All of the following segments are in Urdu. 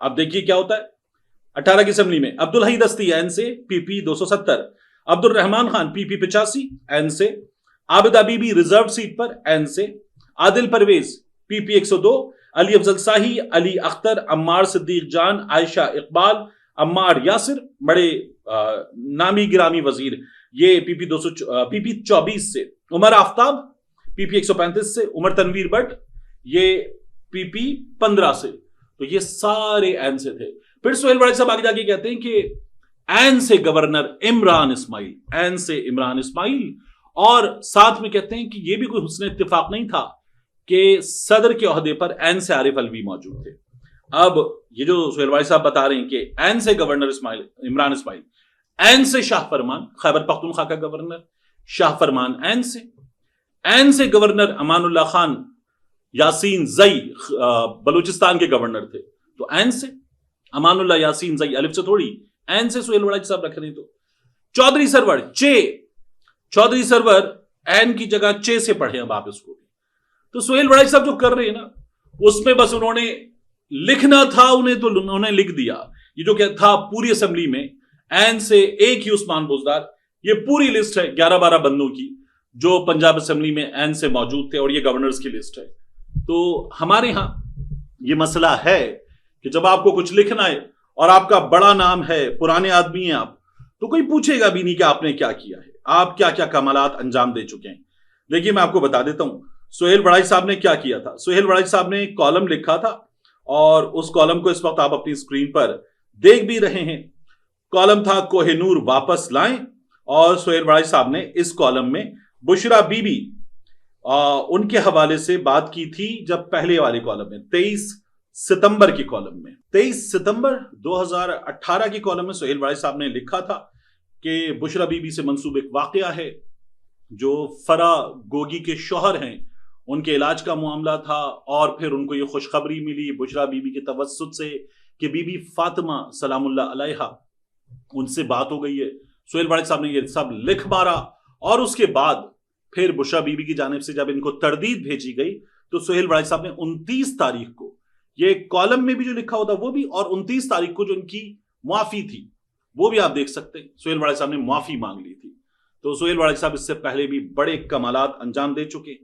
اب دیکھیے کیا ہوتا ہے 18 کی اسمبلی میں عبدالحی دستی این سے پی پی 270، عبد الرحمان خان پی پی 85 این سے، Abida Bibi reserve seat پر این سے، عادل پرویز پی پی 102، علی افضل شاہی، علی اختر، عمار صدیق جان، عائشہ اقبال، عمار یاسر، بڑے نامی گرامی وزیر، یہ پی پی 24 سے، عمر آفتاب پی پی 135 سے، عمر تنویر بٹ یہ پی پی 15 سے، تو یہ سارے این سے تھے۔ پھر سہیل وڑائچ صاحب آگے جا کے کہتے ہیں کہ این سے گورنر عمران اسماعیل، این سے عمران اسماعیل، اور ساتھ میں کہتے ہیں کہ یہ بھی کوئی حسن اتفاق نہیں تھا کہ صدر کے عہدے پر این سے عارف الوی موجود تھے۔ اب یہ جو سہیل وڑائچ صاحب بتا رہے ہیں کہ این سے گورنر عمران اسماعیل، این سے شاہ فرمان خیبر پختونخوا کا گورنر شاہ فرمان این سے گورنر امان اللہ خان یاسین زئی بلوچستان کے گورنر تھے، تو این سے امان اللہ یاسین زئی الف سے تھوڑی، این سے سہیل وڑائچ صاحب رکھ رہے تو چودھری سرور چودھری سرور این کی جگہ چے سے پڑھے اب آپ اس کو، تو سہیل وڑائچ صاحب جو کر رہے ہیں نا اس میں بس انہوں نے لکھنا تھا، انہیں تو انہوں نے لکھ دیا۔ یہ جو کہ تھا پوری اسمبلی میں این سے ایک ہی عثمان بزدار، یہ پوری لسٹ ہے 11-12 بندوں کی جو پنجاب اسمبلی میں این سے موجود تھے، اور یہ گورنرز کی لسٹ ہے۔ تو ہمارے ہاں یہ مسئلہ ہے کہ جب آپ کو کچھ لکھنا ہے اور آپ کا بڑا نام ہے، پرانے آدمی ہیں آپ، تو کوئی پوچھے گا بھی نہیں کہ آپ نے کیا کیا ہے، آپ کیا کیا کمالات انجام دے چکے ہیں۔ دیکھیے میں آپ کو بتا دیتا ہوں سہیل وڑائچ صاحب نے کیا کیا تھا۔ سہیل وڑائچ صاحب نے ایک کالم لکھا تھا، اور اس کالم کو اس وقت آپ اپنی اسکرین پر دیکھ بھی رہے ہیں۔ کالم تھا کوہ نور واپس لائیں، اور سہیل وڑائچ صاحب نے اس کالم میں بشرا بی بی ان کے حوالے سے بات کی تھی، جب پہلے والے کالم میں 23 ستمبر کی کالم میں 23 ستمبر 2018 کی کالم میں سہیل وڑائچ صاحب نے لکھا تھا کہ بشرا بی بی سے منسوب ایک واقعہ ہے جو فرا گوگی کے شوہر ہیں، ان کے علاج کا معاملہ تھا، اور پھر ان کو یہ خوشخبری ملی بشرا بی بی کے توسط سے کہ بی بی فاطمہ سلام اللہ علیہا ان سے بات ہو گئی ہے۔ سہیل وڑائچ صاحب نے یہ سب لکھ مارا، اور اس کے بعد پھر بشرا بی بی کی جانب سے جب ان کو تردید بھیجی گئی تو سہیل وڑائچ صاحب نے 29 تاریخ کو یہ کالم میں بھی جو لکھا ہوتا وہ بھی، اور 29 تاریخ کو جو ان کی معافی تھی وہ بھی آپ دیکھ سکتے ہیں، سہیل وڑائچ صاحب نے معافی مانگ لی تھی۔ تو سہیل وڑائچ صاحب اس سے پہلے بھی بڑے کمالات انجام دے چکے،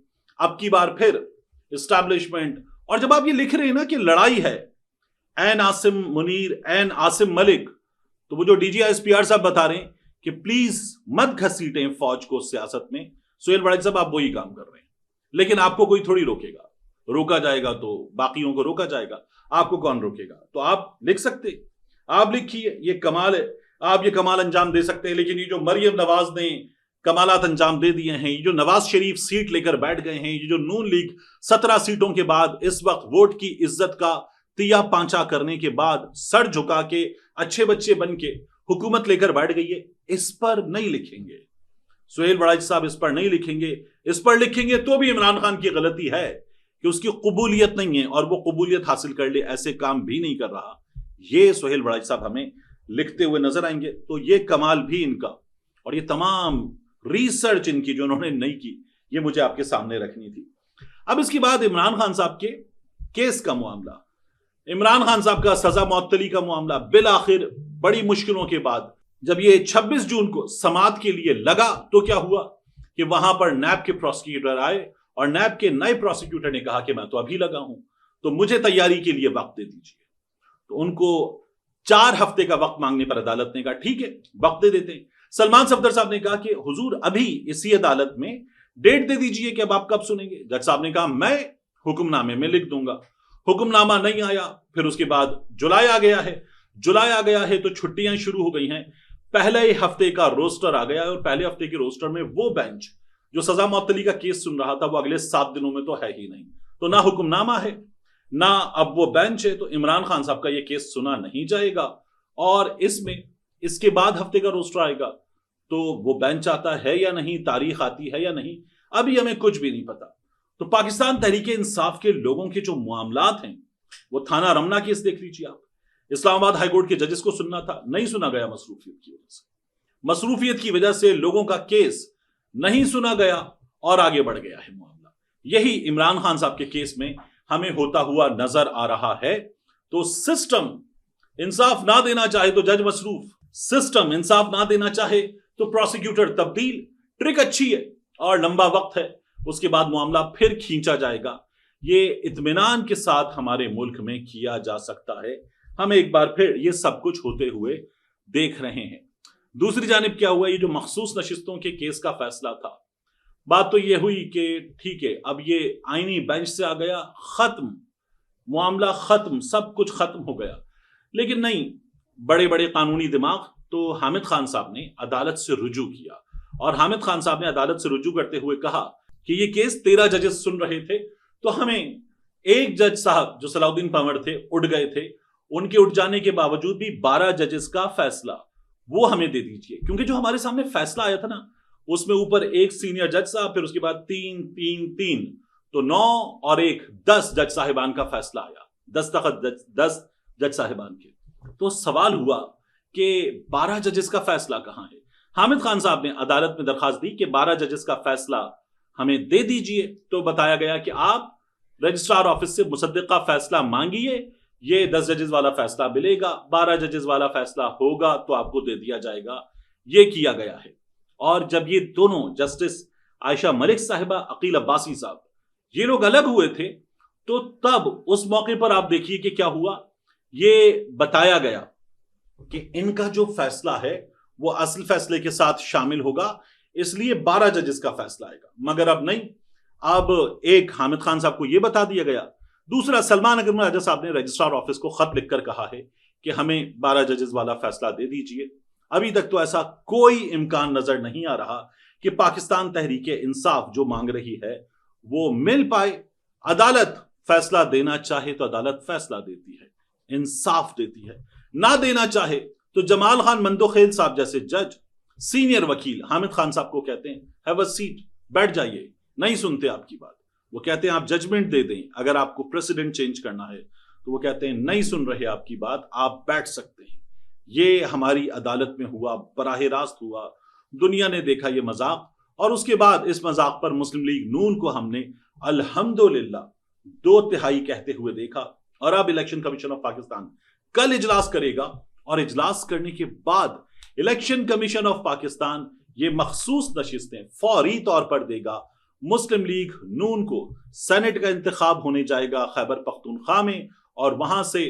اب کی بار پھر اسٹیبلشمنٹ۔ اور جب آپ یہ لکھ رہے ہیں نا کہ لڑائی ہے، این عاصم منیر، این عاصم ملک، تو وہ جو D G S P R صاحب بتا رہے ہیں کہ پلیز مت گھسیٹیں فوج کو سیاست میں، سہیل وڑائچ صاحب آپ وہی کام کر رہے ہیں، لیکن آپ کو کوئی تھوڑی روکے گا، روکا جائے گا تو باقیوں کو روکا جائے گا، آپ کو کون روکے گا؟ تو آپ لکھ سکتے، آپ لکھیے، یہ کمال ہے، آپ یہ کمال انجام دے سکتے ہیں۔ لیکن یہ جو مریم نواز نے کمالات انجام دے دیے ہیں، یہ جو نواز شریف سیٹ لے کر بیٹھ گئے ہیں، یہ جو نون لیگ 17 سیٹوں کے بعد اس وقت ووٹ کی عزت کا تیا پانچا کرنے کے بعد سر جھکا کے اچھے بچے بن کے حکومت لے کر بیٹھ گئی ہے، اس پر نہیں لکھیں گے سہیل وڑائچ صاحب، اس پر نہیں لکھیں گے۔ اس پر لکھیں گے تو بھی عمران خان کی غلطی ہے کہ اس کی قبولیت نہیں ہے، اور وہ قبولیت حاصل کر لے ایسے کام بھی نہیں کر رہا۔ یہ سہیل وڑائچ صاحب ہمیں لکھتے ہوئے نظر آئیں گے۔ تو یہ کمال بھی ان کا، اور یہ تمام ریسرچ ان کی جو انہوں نے نہیں کی، یہ مجھے آپ کے سامنے رکھنی تھی۔ اب اس کے بعد عمران خان صاحب کے کیس کا معاملہ، عمران خان صاحب کا سزا معطلی کا معاملہ، بالآخر بڑی مشکلوں کے بعد جب یہ 26 جون کو سماعت کے لیے لگا تو کیا ہوا کہ وہاں پر نیب کے پروسیکیوٹر آئے، اور نیب کے نئے پروسیکیوٹر نے کہا کہ میں تو ابھی لگا ہوں، تو مجھے تیاری کے لیے وقت دے دیجیے۔ تو ان کو 4 ہفتے کا وقت مانگنے پر عدالت نے کہا ٹھیک ہے وقت دے دیتے ہیں۔ سلمان صفدر صاحب نے کہا کہ حضور ابھی اسی عدالت میں ڈیٹ دے دیجئے کہ اب آپ کب سنیں گے۔ جج صاحب نے کہا میں حکم نامے میں لکھ دوں گا۔ حکم نامہ نہیں آیا، پھر اس کے بعد جولائی آ گیا ہے تو چھٹیاں شروع ہو گئی ہیں۔ پہلے ہفتے کا روسٹر آ گیا ہے، اور پہلے ہفتے کے روسٹر میں وہ بینچ جو سزا معطلی کا کیس سن رہا تھا وہ اگلے 7 دنوں میں تو ہے ہی نہیں، تو نہ حکم نامہ ہے نہ اب وہ بینچ ہے، تو عمران خان صاحب کا یہ کیس سنا نہیں جائے گا۔ اور اس کے بعد ہفتے کا روسٹر آئے گا تو وہ بینچ آتا ہے یا نہیں، تاریخ آتی ہے یا نہیں، ابھی ہمیں کچھ بھی نہیں پتا۔ تو پاکستان تحریک انصاف کے لوگوں کے جو معاملات ہیں، وہ تھانہ رمنا کیس دیکھ لیجیے آپ، اسلام آباد ہائی کورٹ کے ججز کو سننا تھا، نہیں سنا گیا مصروفیت کی وجہ سے لوگوں کا کیس نہیں سنا گیا اور آگے بڑھ گیا ہے معاملہ۔ یہی عمران خان صاحب کے کیس میں ہمیں ہوتا ہوا نظر آ رہا ہے۔ تو سسٹم انصاف نہ دینا چاہے تو جج مصروف، سسٹم انصاف نہ دینا چاہے تو پروسیکیوٹر تبدیل. ٹرک اچھی ہے اور لمبا وقت ہے، اس کے بعد معاملہ پھر کھینچا جائے گا. یہ اطمینان کے ساتھ ہمارے ملک میں کیا جا سکتا ہے. ہم ایک بار پھر یہ سب کچھ ہوتے ہوئے دیکھ رہے ہیں. دوسری جانب کیا ہوا، یہ جو مخصوص نشستوں کے کیس کا فیصلہ تھا، بات تو یہ ہوئی کہ ٹھیک ہے اب یہ آئینی بینچ سے آ گیا، ختم معاملہ، ختم سب کچھ ختم ہو گیا. لیکن نہیں، بڑے بڑے قانونی دماغ، تو حامد خان صاحب نے عدالت سے رجوع کیا، اور حامد خان صاحب نے عدالت سے رجوع کرتے ہوئے کہا کہ یہ کیس 13 ججز سن رہے تھے، تو ہمیں ایک جج صاحب جو صلاح الدین پنور تھے اٹھ گئے تھے، ان کے اٹھ جانے کے باوجود بھی 12 ججز کا فیصلہ وہ ہمیں دے دیجئے. کیونکہ جو ہمارے سامنے فیصلہ آیا تھا نا، اس میں اوپر ایک سینئر جج صاحب، پھر اس کے بعد 3 تو 9 اور 1 10 جج صاحبان کا فیصلہ آیا، دستخط 10 جج صاحبان کے. تو سوال ہوا کہ 12 ججز کا فیصلہ کہاں ہے؟ حامد خان صاحب نے عدالت میں درخواست دی کہ 12 ججز کا فیصلہ ہمیں دے دیجئے. تو بتایا گیا کہ آپ رجسٹرار آفس سے مصدقہ فیصلہ مانگیے، یہ 10 ججز والا فیصلہ ملے گا، 12 ججز والا فیصلہ ہوگا تو آپ کو دے دیا جائے گا. یہ کیا گیا ہے. اور جب یہ دونوں جسٹس عائشہ ملک صاحبہ، عقیل عباسی صاحب، یہ لوگ الگ ہوئے تھے، تو تب اس موقع پر آپ دیکھیے کہ کیا ہوا. یہ بتایا گیا کہ ان کا جو فیصلہ ہے وہ اصل فیصلے کے ساتھ شامل ہوگا، اس لیے 12 ججز کا فیصلہ آئے گا. مگر اب نہیں، اب ایک حامد خان صاحب کو یہ بتا دیا گیا، دوسرا سلمان اکرم راجہ صاحب نے رجسٹرار آفس کو خط لکھ کر کہا ہے کہ ہمیں 12 ججز والا فیصلہ دے دیجئے. ابھی تک تو ایسا کوئی امکان نظر نہیں آ رہا کہ پاکستان تحریک انصاف جو مانگ رہی ہے وہ مل پائے. عدالت فیصلہ دینا چاہے تو عدالت فیصلہ دیتی ہے، انصاف دیتی ہے. نہ دینا چاہے تو جمال خان مندوخیل صاحب جیسے جج سینئر وکیل حامد خان صاحب کو کہتے ہیں ہیو اے سیٹ، بیٹھ جائیے. نہیں سنتے آپ کی بات، وہ کہتے ہیں آپ ججمنٹ دے دیں اگر آپ کو پریسیڈنٹ چینج کرنا ہے، تو وہ کہتے ہیں نہیں سن رہے آپ کی بات، آپ بیٹھ سکتے ہیں. یہ ہماری عدالت میں ہوا، براہ راست ہوا. دنیا نے دیکھا یہ مذاق، اور اس کے بعد اس مذاق پر مسلم لیگ نون کو ہم نے الحمدللہ 2/3 کہتے ہوئے دیکھا. اور اب الیکشن کمیشن آف پاکستان کل اجلاس کرے گا، اور اجلاس کرنے کے بعد الیکشن کمیشن آف پاکستان یہ مخصوص نشستیں فوری طور پر دے گا. مسلم لیگ نون کو سینٹ کا انتخاب ہونے جائے گا خیبر پختونخوا میں، اور وہاں سے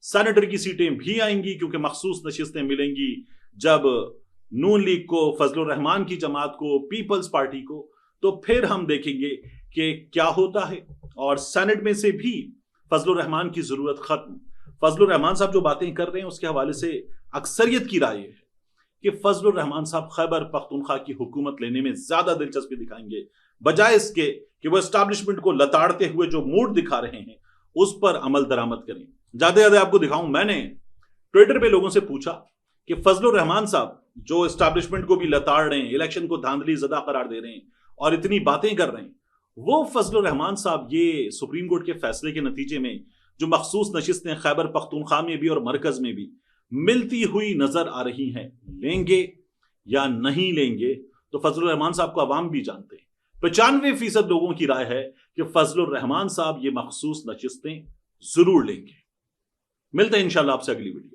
سینیٹر کی سیٹیں بھی آئیں گی، کیونکہ مخصوص نشستیں ملیں گی جب نون لیگ کو، فضل الرحمان کی جماعت کو، پیپلز پارٹی کو. تو پھر ہم دیکھیں گے کہ کیا ہوتا ہے. اور سینٹ میں سے بھی فضل الرحمان کی ضرورت ختم. فضل الرحمان صاحب جو باتیں کر رہے ہیں اس کے حوالے سے اکثریت کی رائے ہے کہ فضل الرحمان صاحب خیبر پختونخوا کی حکومت لینے میں زیادہ دلچسپی دکھائیں گے، بجائے اس کے کہ وہ اسٹیبلشمنٹ کو لتاڑتے ہوئے جو موڈ دکھا رہے ہیں اس پر عمل درآمد کریں. زیادہ آپ کو دکھاؤں، میں نے ٹویٹر پہ لوگوں سے پوچھا کہ فضل الرحمان صاحب جو اسٹیبلشمنٹ کو بھی لتاڑ رہے ہیں، الیکشن کو دھاندلی زدہ قرار دے رہے ہیں اور اتنی باتیں کر رہے ہیں، وہ فضل الرحمان صاحب یہ سپریم کورٹ کے فیصلے کے نتیجے میں جو مخصوص نشستیں خیبر پختونخوا میں بھی اور مرکز میں بھی ملتی ہوئی نظر آ رہی ہیں، لیں گے یا نہیں لیں گے؟ تو فضل الرحمان صاحب کو عوام بھی جانتے ہیں. 95% لوگوں کی رائے ہے کہ فضل الرحمان صاحب یہ مخصوص نشستیں ضرور لیں گے. ملتے ہیں انشاءاللہ آپ سے اگلی ویڈیو.